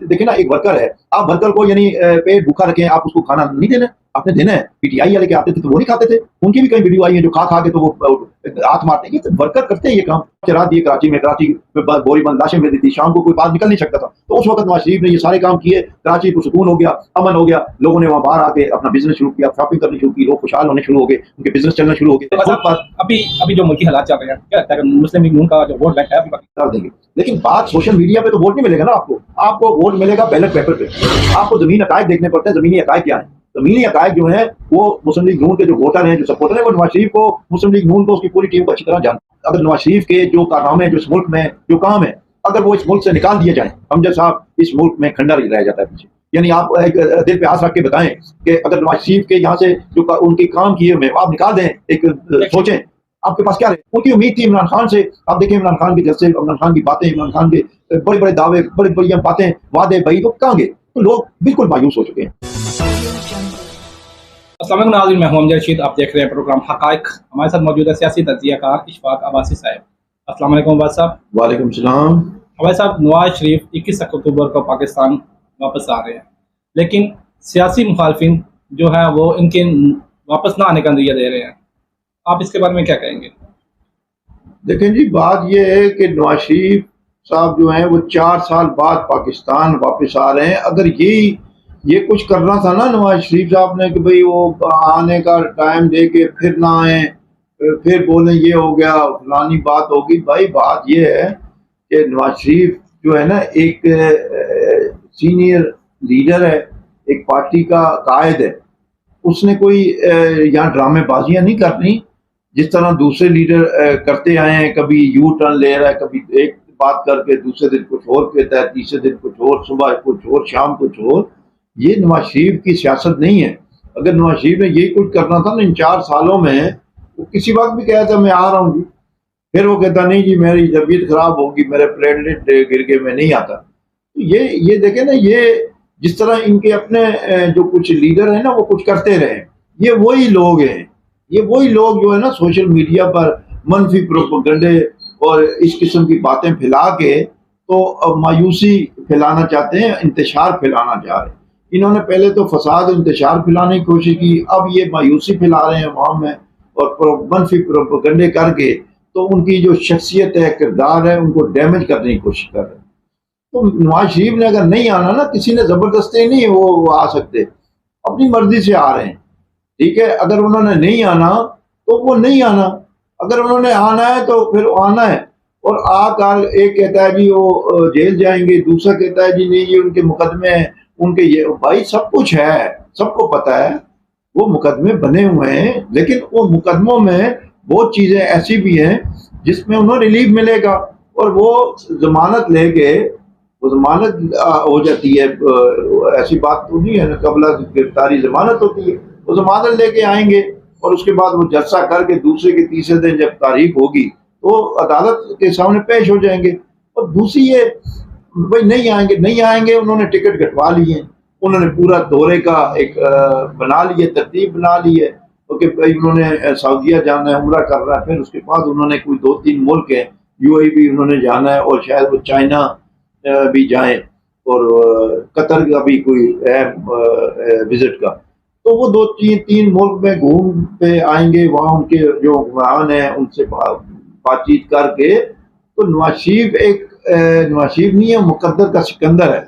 دیکھیں نا، ایک ورکر ہے، آپ ورکر کو یعنی پیٹ بھوکا رکھیں، آپ اس کو کھانا نہیں دینا، آپ نے دینا ہے. پی ٹی آئی والے کے آتے تھے تو وہ نہیں کھاتے تھے، ان کی بھی کئی ویڈیو آئی ہیں جو کھا کے تو وہ ہاتھ مارتے ہیں. یہ ورکر کرتے ہیں یہ کام. چرا دیے کراچی میں بوری بند لاشیں مل رہی تھی، شام کو کوئی باہر نکل نہیں سکتا تھا، تو اس وقت نواز شریف نے یہ سارے کام کیے. کراچی کو سکون ہو گیا، امن ہو گیا، لوگوں نے وہاں باہر آ کے اپنا بزنس شروع کیا، شاپنگ کرنی شروع کی، لوگ خوشحال ہونے شروع ہو گئے، ان کے بزنس چلنا شروع ہو گئے. ابھی جو ملکی حالات چل رہے ہیں، کیا لگتا ہے کہ مسلم لیگ نون کا جو ووٹ بینک ہے ابھی کر دیں گے، لیکن بات سوشل میڈیا پہ تو ووٹ نہیں ملے گا نا. آپ کو ووٹ ملے گا بیلٹ پیپر پہ. آپ کو زمین حقائق دیکھنے پڑتے ہیں. زمینی حقائق کیا ہیں؟ زمینی حقائق جو ہیں وہ مسلم لیگ نون کے جو ووٹر ہیں، جو سپورٹر ہیں، وہ نواز شریف کو، مسلم لیگ نون کو، اس کی پوری ٹیم کو اچھی طرح جانتے ہیں. اگر نواز شریف کے جو کارنامے جو اس ملک میں جو کام ہے، اگر وہ اس ملک سے نکال دیے جائیں، امجد صاحب، اس ملک میں کھنڈر ہی رہ جاتا ہے پیچھے. یعنی آپ ایک دل پہ آس رکھ کے بتائیں کہ اگر نواز شریف کے یہاں سے جو ان کی کام کیے ہوئے آپ نکال دیں، ایک سوچیں آپ کے پاس کیا رہے. ان کی امید تھی عمران خان سے. آپ دیکھیں عمران خان کے جلسے، عمران خان کی باتیں، عمران خان کے بڑے بڑے دعوے، بڑی بڑی باتیں، وعدے بھائی تو کہاں گئے. تو لوگ بالکل مایوس ہو چکے ہیں. السلام علیکم ناظرین، میں ہوں امجد رشید، آپ دیکھ رہے ہیں پروگرام حقائق. ہمارے ساتھ موجود ہے سیاسی تجزیہ کار اشفاق عباسی صاحب. السلام علیکم عباس صاحب. وعلیکم السلام. عباس صاحب، نواز شریف 21 اکتوبر کو پاکستان واپس آ رہے ہیں، لیکن سیاسی مخالفین جو ہے وہ ان کے واپس نہ آنے کا نظریہ دے رہے ہیں. آپ اس کے بارے میں کیا کہیں گے؟ دیکھیں جی، بات یہ ہے کہ نواز شریف صاحب جو ہیں وہ 4 سال بعد پاکستان واپس آ رہے ہیں. اگر یہ کچھ کرنا تھا نا نواز شریف صاحب نے کہ بھئی وہ آنے کا ٹائم دے کے پھر نہ آئیں، پھر بولیں یہ ہو گیا فلانی بات ہوگی. بھائی بات یہ ہے کہ نواز شریف جو ہے نا ایک سینئر لیڈر ہے، ایک پارٹی کا قائد ہے. اس نے کوئی یہاں ڈرامے بازیاں نہیں کرنی جس طرح دوسرے لیڈر کرتے آئے ہیں. کبھی یو ٹرن لے رہا ہے، کبھی ایک بات کر کے دوسرے دن کچھ اور کہتا ہے، تیسرے دن کچھ اور، صبح کچھ اور، شام کچھ اور. یہ نواز شریف کی سیاست نہیں ہے. اگر نواز شریف نے یہی کچھ کرنا تھا نا ان 4 سالوں میں، وہ کسی وقت بھی کہتا میں آ رہا ہوں جی، پھر وہ کہتا نہیں جی میری طبیعت خراب ہوگی، میرے پلیٹلیٹ گر کے میں نہیں آتا. یہ دیکھیں نا، یہ جس طرح ان کے اپنے جو کچھ لیڈر ہیں نا وہ کچھ کرتے رہے، یہ وہی لوگ ہیں. یہ وہی لوگ جو ہے نا سوشل میڈیا پر منفی پروپیگنڈے اور اس قسم کی باتیں پھیلا کے تو مایوسی پھیلانا چاہتے ہیں، انتشار پھیلانا چاہ رہے ہیں. انہوں نے پہلے تو فساد انتشار پھیلانے کی کوشش کی، اب یہ مایوسی پھیلا رہے ہیں عوام میں اور منفی پروپیگنڈے کر کے تو ان کی جو شخصیت ہے، کردار ہے، ان کو ڈیمیج کرنے کی کوشش کر رہے ہیں. تو نواز شریف نے اگر نہیں آنا نا، کسی نے زبردستی نہیں وہ آ سکتے، اپنی مرضی سے آ رہے ہیں. ٹھیک ہے، اگر انہوں نے نہیں آنا تو وہ نہیں آنا، اگر انہوں نے آنا ہے تو پھر آنا ہے. اور آ کر ایک کہتا ہے جی وہ جیل جائیں گے، دوسرا کہتا ہے جی نہیں یہ ان کے مقدمے ہیں، ان کے یہ. بھائی سب کچھ ہے، سب کو پتہ ہے وہ مقدمے بنے ہوئے ہیں، لیکن وہ مقدموں میں بہت چیزیں ایسی بھی ہیں جس میں انہیں ریلیف ملے گا، اور وہ ضمانت لے کے وہ ضمانت ہو جاتی ہے. ایسی بات تو نہیں ہے، قبل گرفتاری ضمانت ہوتی ہے. وہ ضمانت لے کے آئیں گے اور اس کے بعد وہ جلسہ کر کے دوسرے کے تیسرے دن جب تاریخ ہوگی تو عدالت کے سامنے پیش ہو جائیں گے. اور دوسری یہ بھائی نہیں آئیں گے، انہوں نے ٹکٹ کٹوا لی ہے، انہوں نے پورا دورے کا ایک بنا لی ہے، ترتیب بنا لی ہے کہ بھائی انہوں نے سعودیہ جانا ہے، عمرہ کرنا ہے، پھر اس کے بعد انہوں نے کوئی 2-3 ملک ہیں، یو اے بھی انہوں نے جانا ہے، اور شاید وہ چائنا بھی جائیں، اور قطر کا بھی کوئی ہے وزٹ کا. تو وہ 2-3 ملک میں گھوم پہ آئیں گے، وہاں ان کے جو حکمران ہیں ان سے بات چیت کر کے. تو نواز شریف نہیں ہے، مقدر کا سکندر ہے،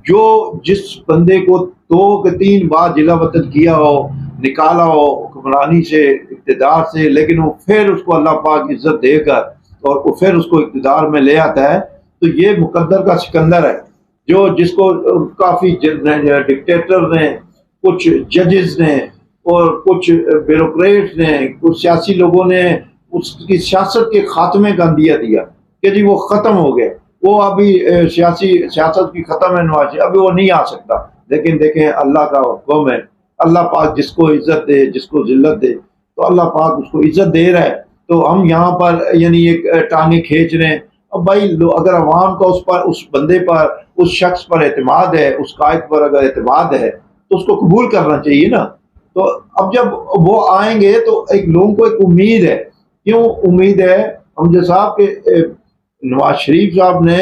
جو جس بندے کو 2-3 بار جلا وطن کیا ہو، نکالا ہو حکمرانی سے، اقتدار سے، لیکن وہ پھر اس کو اللہ پاک عزت دے کر اور وہ پھر اس کو اقتدار میں لے آتا ہے. تو یہ مقدر کا سکندر ہے، جو جس کو کافی ڈکٹیٹر نے، کچھ ججز نے اور کچھ بیوروکریٹس نے، کچھ سیاسی لوگوں نے اس کی سیاست کے خاتمے کا اندیہ دیا کہ جی وہ ختم ہو گئے، وہ ابھی سیاست کی ختم ہے نواز، ابھی وہ نہیں آ سکتا. لیکن دیکھیں اللہ کا حکم ہے، اللہ پاک جس کو عزت دے، جس کو ذلت دے، تو اللہ پاک اس کو عزت دے رہا ہے. تو ہم یہاں پر یعنی ایک ٹانگیں کھینچ رہے ہیں. اب بھائی اگر عوام کا اس بندے پر، اس شخص پر اعتماد ہے، اس قائد پر اگر اعتماد ہے تو اس کو قبول کرنا چاہیے نا. تو اب جب وہ آئیں گے تو ایک لوگوں کو ایک امید ہے. کیوں امید ہے امجد صاحب کہ نواز شریف صاحب نے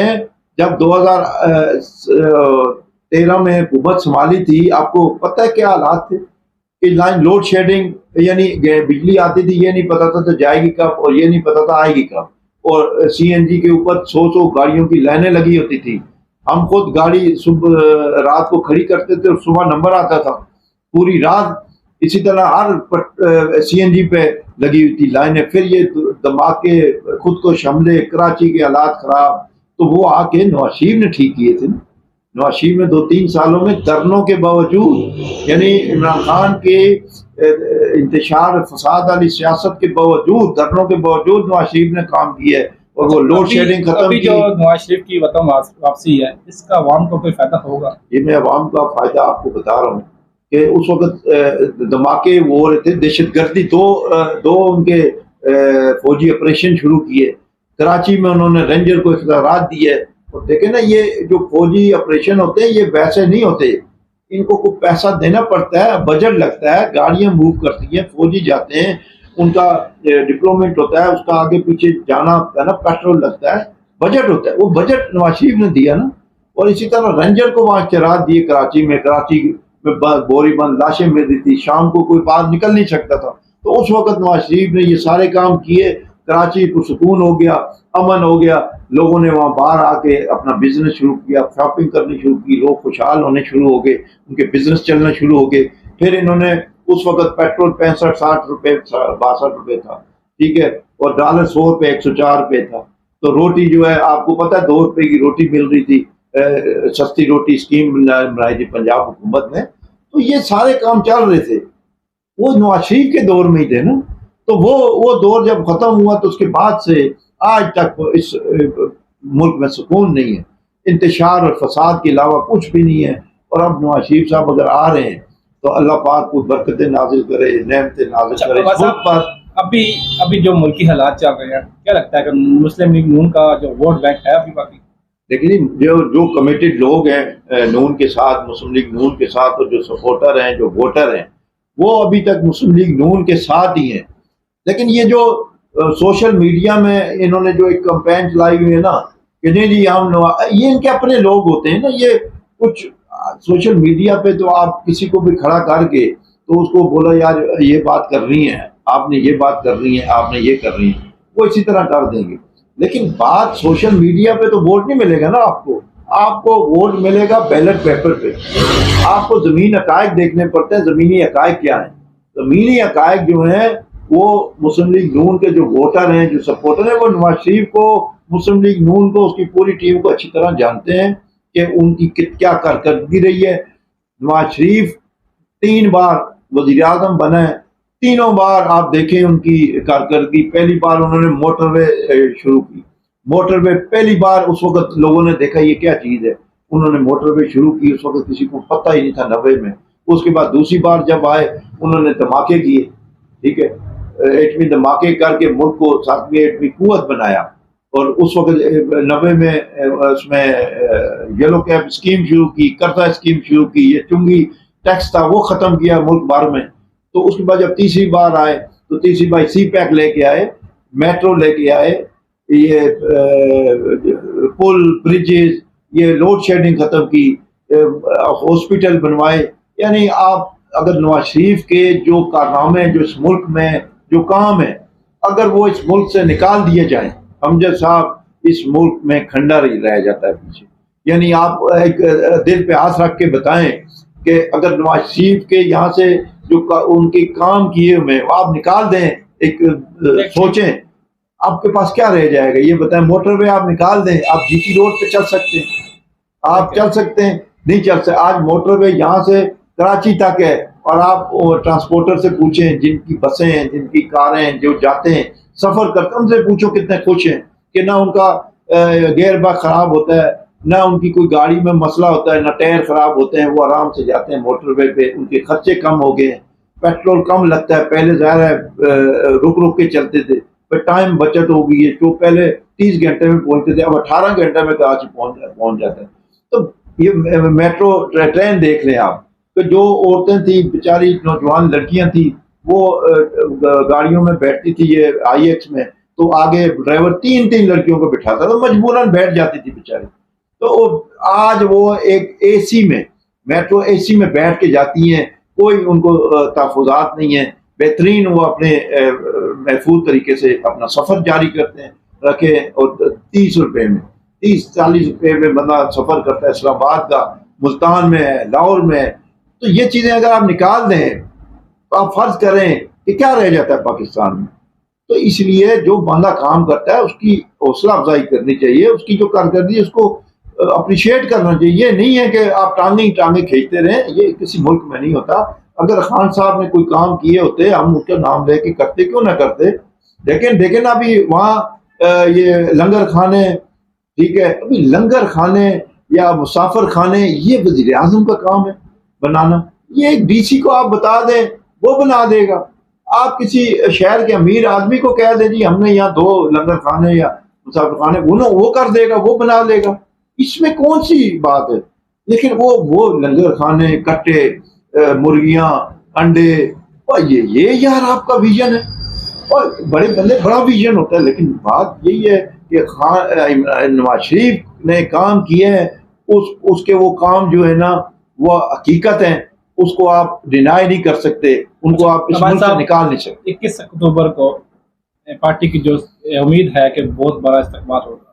جب 2013 میں حکومت سنبھالی تھی، آپ کو پتہ ہے کیا حالات تھے کہ لائن لوڈ شیڈنگ، یعنی بجلی آتی تھی، یہ نہیں پتا تھا تو جائے گی کب، اور یہ نہیں پتا تھا آئے گی کب، اور سی این جی کے اوپر 100 گاڑیوں کی لائنیں لگی ہوتی تھی. ہم خود گاڑی صبح رات کو کھڑی کرتے تھے اور صبح نمبر آتا تھا پوری رات. اسی طرح ہر سی این جی پہ لگی ہوئی تھی لائنیں. پھر یہ دھماکے، خود کو حملے، کراچی کے حالات خراب، تو وہ آ کے نواز شریف نے ٹھیک کیے تھے. نواز شریف نے 2-3 سالوں میں دھرنوں کے باوجود، یعنی عمران خان کے انتشار فساد والی سیاست کے باوجود، دھرنوں کے باوجود نواز شریف نے کام کیا ہے، اور وہ لوڈ شیڈنگ ختم ابھی کی. جو نواز شریف کی وطن واپسی ہے، اس کا عوام کو کوئی فائدہ ہوگا؟ یہ میں عوام کا فائدہ آپ کو بتا رہا ہوں کہ اس وقت دھماکے وہ ہو رہے تھے، دہشت گردی، دو ان کے فوجی آپریشن شروع کیے. کراچی میں انہوں نے رینجر کو اختیارات دیے. اور دیکھیں نا، یہ جو فوجی آپریشن ہوتے ہیں یہ ویسے نہیں ہوتے، ان کو کوئی پیسہ دینا پڑتا ہے، بجٹ لگتا ہے، گاڑیاں موو کرتی ہیں، فوجی جاتے ہیں، ان کا ڈپلومنٹ ہوتا ہے، اس کا آگے پیچھے جانا ہوتا ہے نا، پیٹرول لگتا ہے، بجٹ ہوتا ہے. وہ بجٹ نواز شریف نے دیا نا. اور اسی طرح رینجر کو وہاں اختیارات دیے کراچی میں بوری بند لاشیں مل رہی تھی، شام کو کوئی باہر نکل نہیں سکتا تھا. تو اس وقت نواز شریف نے یہ سارے کام کیے، کراچی پرسکون ہو گیا، امن ہو گیا، لوگوں نے وہاں باہر آ کے اپنا بزنس شروع کیا، شاپنگ کرنی شروع کی، لوگ خوشحال ہونے شروع ہو گئے، ان کے بزنس چلنا شروع ہو گئے. پھر انہوں نے اس وقت پیٹرول 65-60 روپے 62 روپے تھا، ٹھیک ہے، اور ڈالر 100 روپے 104 روپے تھا. تو روٹی جو ہے آپ کو پتا ہے 2 روپے کی روٹی مل رہی تھی، سستی روٹی اسکیم بنائی تھی پنجاب حکومت نے. تو یہ سارے کام چل رہے تھے، وہ نواز شریف کے دور میں ہی تھے نا. تو وہ دور جب ختم ہوا تو اس کے بعد سے آج تک اس ملک میں سکون نہیں ہے، انتشار اور فساد کے علاوہ کچھ بھی نہیں ہے. اور اب نواز شریف صاحب اگر آ رہے ہیں تو اللہ پاک کو برکتیں نازل کرے، نعمتیں نازل کرے اس ملک پر. ابھی جو ملکی حالات چل رہے ہیں، کیا لگتا ہے کہ مسلم لیگ نون کا جو ووٹ بینک ہے ابھی باقی؟ لیکن جو کمیٹڈ لوگ ہیں نون کے ساتھ، مسلم لیگ نون کے ساتھ، اور جو سپورٹر ہیں، جو ووٹر ہیں، وہ ابھی تک مسلم لیگ نون کے ساتھ ہی ہیں. لیکن یہ جو سوشل میڈیا میں انہوں نے جو ایک کمپین چلائی ہوئی ہے نا کہ نہیں جی یہ ان کے اپنے لوگ ہوتے ہیں نا. یہ کچھ سوشل میڈیا پہ تو آپ کسی کو بھی کھڑا کر کے تو اس کو بولا یار یہ بات کرنی ہے، آپ نے یہ بات کرنی ہے، آپ نے یہ کرنی ہے، وہ اسی طرح کر دیں گے. لیکن بات سوشل میڈیا پہ تو ووٹ نہیں ملے گا نا آپ کو ووٹ ملے گا بیلٹ پیپر پہ. آپ کو زمین حقائق دیکھنے پڑتے ہیں. زمینی حقائق کیا ہیں؟ زمینی حقائق جو ہیں وہ مسلم لیگ نون کے جو ووٹر ہیں، جو سپورٹر ہیں، وہ نواز شریف کو، مسلم لیگ نون کو، اس کی پوری ٹیم کو اچھی طرح جانتے ہیں کہ ان کی کیا کارکردگی رہی ہے. نواز شریف 3 بار وزیر اعظم بنا ہے، تینوں بار آپ دیکھیں ان کی کارکردگی. پہلی بار انہوں نے موٹر وے شروع کی. موٹر وے پہلی بار اس وقت لوگوں نے دیکھا یہ کیا چیز ہے، انہوں نے موٹر وے شروع کی. اس وقت کسی کو پتہ ہی نہیں تھا 90 میں. اس کے بعد دوسری بار جب آئے انہوں نے دھماکے کیے، ٹھیک ہے، ایٹمی دھماکے کر کے ملک کو 7ویں ایٹمی قوت بنایا. اور اس وقت 90 میں اس میں یلو کیب اسکیم شروع کی، قرضہ اسکیم شروع کی، یہ چنگی ٹیکس تھا وہ ختم کیا ملک بھر میں. تو اس کے بعد جب تیسری بار آئے تو تیسری بار سی پیک لے کے آئے، میٹرو لے کے آئے، یہ پل بریجز، یہ لوڈ شیڈنگ ختم کی، ہاسپٹل بنوائے. یعنی آپ اگر نواز شریف کے جو کارنامے جو اس ملک میں جو کام ہے اگر وہ اس ملک سے نکال دیے جائیں، امجد صاحب اس ملک میں کھنڈر ہی رہ جاتا ہے پیچھے. یعنی آپ ایک دل پہ ہاتھ رکھ کے بتائیں کہ اگر نواز شریف کے یہاں سے جو ان کے کام کیے ہوئے آپ نکال دیں، ایک سوچیں آپ کے پاس کیا رہ جائے گا یہ بتائیں. موٹر وے آپ نکال دیں، آپ جی ٹی روڈ پہ چل سکتے ہیں، آپ چل سکتے ہیں، نہیں چل سکتے. آج موٹر وے یہاں سے کراچی تک ہے، اور آپ ٹرانسپورٹر سے پوچھیں، جن کی بسیں ہیں، جن کی کاریں جو جاتے ہیں سفر کرتے ہیں، ان سے پوچھو کتنے خوش ہیں کہ نہ ان کا گیئر باکس خراب ہوتا ہے، نہ ان کی کوئی گاڑی میں مسئلہ ہوتا ہے، نہ ٹائر خراب ہوتے ہیں، وہ آرام سے جاتے ہیں موٹر وے پہ. ان کے خرچے کم ہو گئے ہیں، پیٹرول کم لگتا ہے. پہلے ظاہر ہے رک کے چلتے تھے، پھر ٹائم بچت ہو گئی ہے. جو پہلے 30 گھنٹے میں پہنچتے تھے اب 18 گھنٹے میں کراچی پہنچ جاتے ہیں. تو یہ میٹرو ٹرین دیکھ لیں آپ کہ جو عورتیں تھیں بیچاری نوجوان لڑکیاں تھیں وہ گاڑیوں میں بیٹھتی تھی یہ آئی ایکس میں، تو آگے ڈرائیور 3 لڑکیوں کو بٹھاتا تھا، مجبوراً بیٹھ جاتی تھی بیچاری. تو آج وہ ایک اے سی میں میٹرو اے سی میں بیٹھ کے جاتی ہیں, کوئی ان کو تحفظات نہیں ہے, بہترین وہ اپنے محفوظ طریقے سے اپنا سفر جاری کرتے ہیں رکھے, اور 30 40 روپے میں بندہ سفر کرتا ہے اسلام آباد کا, ملتان میں ہے, لاہور میں ہے. تو یہ چیزیں اگر آپ نکال دیں تو آپ فرض کریں کہ کیا رہ جاتا ہے پاکستان میں. تو اس لیے جو بندہ کام کرتا ہے اس کی حوصلہ افزائی کرنی چاہیے, اس کی جو کارکردگی اس کو اپریشیٹ کرنا چاہیے. یہ نہیں ہے کہ آپ ٹانگیں کھینچتے رہیں, یہ کسی ملک میں نہیں ہوتا. اگر خان صاحب نے کوئی کام کیے ہوتے ہم اس کا نام لے کے کرتے, کیوں نہ کرتے. دیکھیں نا ابھی وہاں یہ لنگر خانے, ٹھیک ہے, ابھی لنگر خانے یا مسافر خانے یہ وزیر اعظم کا کام ہے بنانا. یہ ایک ڈی سی کو آپ بتا دیں وہ بنا دے گا. آپ کسی شہر کے امیر آدمی کو کہہ دیں جی ہم نے یہاں 2 لنگر خانے یا مسافر خانے, وہ کر دے گا, وہ بنا لے گا. اس میں کون سی بات ہے. لیکن وہ لنگر خانے, کٹے, مرغیاں, انڈے, یہ یار آپ کا ویژن ہے. اور بڑے بندے بڑا ویژن ہوتا ہے, لیکن بات یہی ہے کہ نواز شریف نے کام کیے ہیں, اس کے وہ کام جو ہے نا وہ حقیقت ہیں, اس کو آپ ڈینائی نہیں کر سکتے, ان کو آپ اس ملک سے نکال نہیں سکتے. 21 اکتوبر کو پارٹی کی جو امید ہے کہ بہت بڑا استقبال ہوگا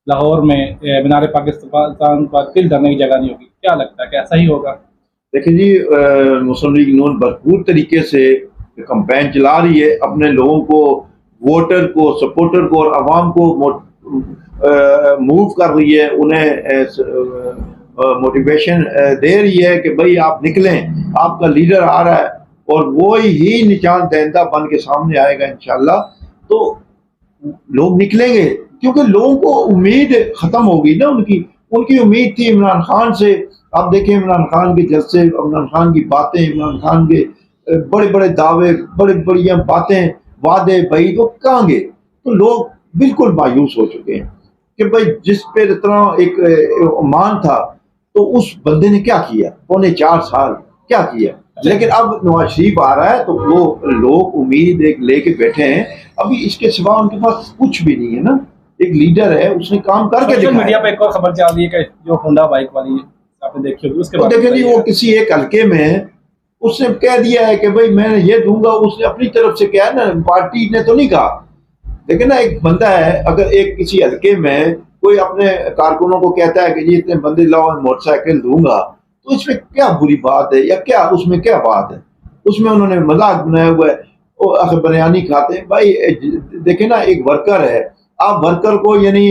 لاہور میں, مینار پاکستان پر تل دھرنے کی جگہ نہیں ہوگی, کیا لگتا ہے کہ ایسا ہی ہوگا؟ دیکھیں جی, مسلم لیگ نون بھرپور طریقے سے کمپین چلا رہی ہے, اپنے لوگوں کو, ووٹر کو, سپورٹر کو اور عوام کو موو کر رہی ہے, انہیں موٹیویشن دے رہی ہے کہ بھائی آپ نکلیں, آپ کا لیڈر آ رہا ہے, اور وہی ہی نشان دہندہ بن کے سامنے آئے گا انشاءاللہ. تو لوگ نکلیں گے کیونکہ لوگوں کو امید ختم ہوگی نا. ان کی امید تھی عمران خان سے. آپ دیکھیں عمران خان کے جلسے, عمران خان کی باتیں, عمران خان کے بڑے بڑے دعوے, بڑی باتیں, وعدے بعید, وہ کہاں گے. تو لوگ بالکل مایوس ہو چکے ہیں کہ بھائی جس پہ اتنا ایک امان تھا, تو اس بندے نے کیا کیا, 4.25 سال کیا کیا. لیکن اب نواز شریف آ رہا ہے تو وہ لوگ امید ایک لے کے بیٹھے ہیں. ابھی اس کے سوا ان کے پاس کچھ بھی نہیں ہے نا. ایک لیڈر ہے, اس نے کام کر کے دکھایا. میڈیا پہ ایک اور خبر چل رہی ہے کہ جو ہونڈا بائک والی ہے, آپ نے دیکھی ہوگی, اس کے دیکھیں جی, وہ کسی ایک حلقے میں اس نے کہہ دیا ہے کہ بھائی میں نے یہ دوں گا. اس نے اپنی طرف سے کیا ہے نا, پارٹی نے تو نہیں کہا. لیکن نا ایک بندہ ہے, اگر ایک کسی حلقے میں کوئی اپنے کارکنوں کو کہتا ہے کہ جی اتنے بندے لاؤ, موٹر سائیکل دوں گا, تو اس میں کیا بری بات ہے یا کیا اس میں کیا بات ہے. اس میں انہوں نے مذاق بنایا ہوا ہے, وہ بریانی کھاتے ہیں. بھائی دیکھیں نا, ایک ورکر ہے, آپ ورکر کو یعنی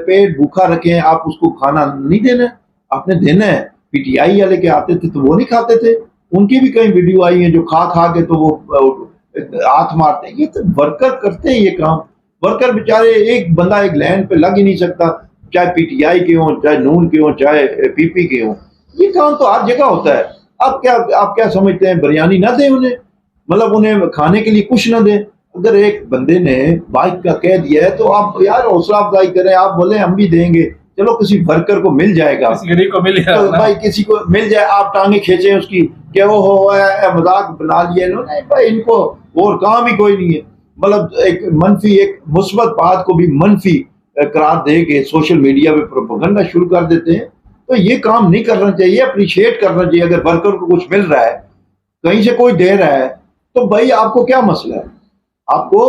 پیٹ بھوکا رکھیں, آپ اس کو کھانا نہیں دینا, آپ نے دینا ہے. پی ٹی آئی والے کے آتے تھے تو وہ نہیں کھاتے تھے, ان کی بھی کئی ویڈیو آئی ہیں جو کھا کے تو وہ ہاتھ مارتے ہیں. یہ تو ورکر کرتے ہیں یہ کام. ورکر بیچارے, ایک بندہ ایک لائن پہ لگ ہی نہیں سکتا, چاہے پی ٹی آئی کے ہوں, چاہے نون کے ہوں, چاہے پی پی کے ہوں. یہ کام تو ہر جگہ ہوتا ہے. آپ کیا سمجھتے ہیں بریانی نہ دیں انہیں, مطلب انہیں کھانے کے لیے کچھ نہ دیں. اگر ایک بندے نے بائک کا کہہ دیا ہے تو آپ یار حوصلہ افزائی کریں, آپ بولیں ہم بھی دیں گے, چلو کسی ورکر کو مل جائے گا, بھائی کسی کو مل جائے, آپ ٹانگیں کھینچیں اس کی کہ وہ ہو مذاق بنا لیا انہوں نے. بھائی ان کو اور کام ہی کوئی نہیں ہے. مطلب ایک منفی, ایک مثبت بات کو بھی منفی قرار دے کے سوشل میڈیا پہ پروپیگنڈا شروع کر دیتے ہیں. تو یہ کام نہیں کرنا چاہیے, اپریشیٹ کرنا چاہیے. اگر ورکر کو کچھ مل رہا ہے, کہیں سے کوئی دے رہا ہے, تو بھائی آپ کو کیا مسئلہ ہے. آپ کو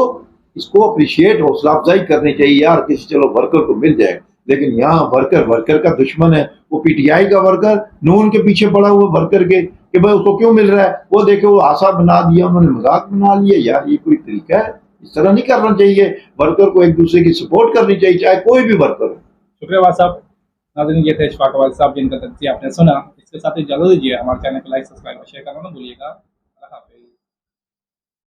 اس کو اپریشیٹ, حوصلہ افزائی کرنی چاہیے یار, کسی چلو ورکر کو مل جائے. لیکن یہاں ورکر کا دشمن ہے. وہ پی ٹی آئی کا ورکر نون کے پیچھے پڑا ہوا ورکر کے کہ بھائی اس کو کیوں مل رہا ہے, وہ دیکھے وہ آسا بنا دیا, انہوں نے مذاق بنا لیا. یار یہ کوئی طریقہ ہے, اس طرح نہیں کرنا چاہیے. ورکر کو ایک دوسرے کی سپورٹ کرنی چاہیے, چاہے کوئی بھی ورکر ہو. شکریہ واد صاحب. ناظرین, یہ تھے اشفاق واد صاحب جن کا تجزیہ آپ نے سنا. اس کے ساتھ اجازت دیجیے, ہمارے چینل کو لائک, سبسکرائب اور شیئر کرنا نہ بھولیے گا. اللہ حافظ.